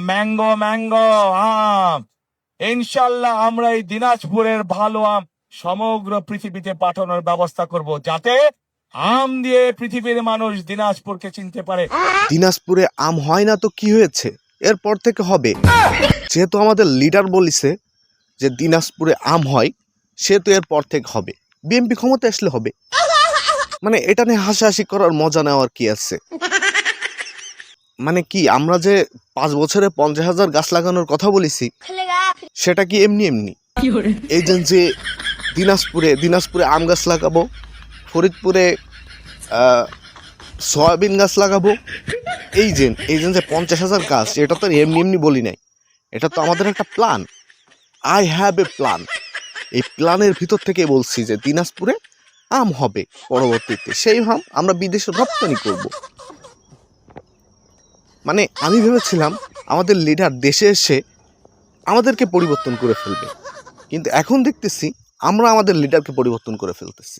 Mango mango আম। ইনশাল্লাহ আমরা এই দিনাজপুরের ভালো আম সমগ্র পৃথিবীতে পাঠানোর ব্যবস্থা করব, যাতে আম দিয়ে পৃথিবীর মানুষ দিনাজপুরকে চিনতে পারে। দিনাজপুরে আম হয় না তো কি হয়েছে, এরপর থেকে হবে। যেহেতু আমাদের লিডার বলিছে যে দিনাজপুরে আম হয়, সেহেতু এরপর থেকে হবে। বিএনপি ক্ষমতা আসলে হবে। মানে এটা নিয়ে হাসাহাসি করার মজা নেওয়ার কি আছে? মানে কি আমরা যে 5 বছরে 50,000 গাছ লাগানোর কথা বলেছি, সেটা কি এমনি এমনি? এই যে দিনাজপুরে আম গাছ লাগাবো, ফরিদপুরে সয়াবিন গাছ লাগাবো, এই যে 50,000 গাছ, এটা তো এমনি এমনি বলি নাই। এটা তো আমাদের একটা plan. I have a plan. এই প্ল্যানের ভিতর থেকে বলছি যে দিনাজপুরে আম হবে পরবর্তীতে, সেই আম আমরা বিদেশে রপ্তানি করব। মানে আমি ভেবেছিলাম আমাদের লিডার দেশে এসে আমাদেরকে পরিবর্তন করে ফেলবে, কিন্তু এখন দেখতেছি আমরা আমাদের লিডারকে পরিবর্তন করে ফেলতেছি।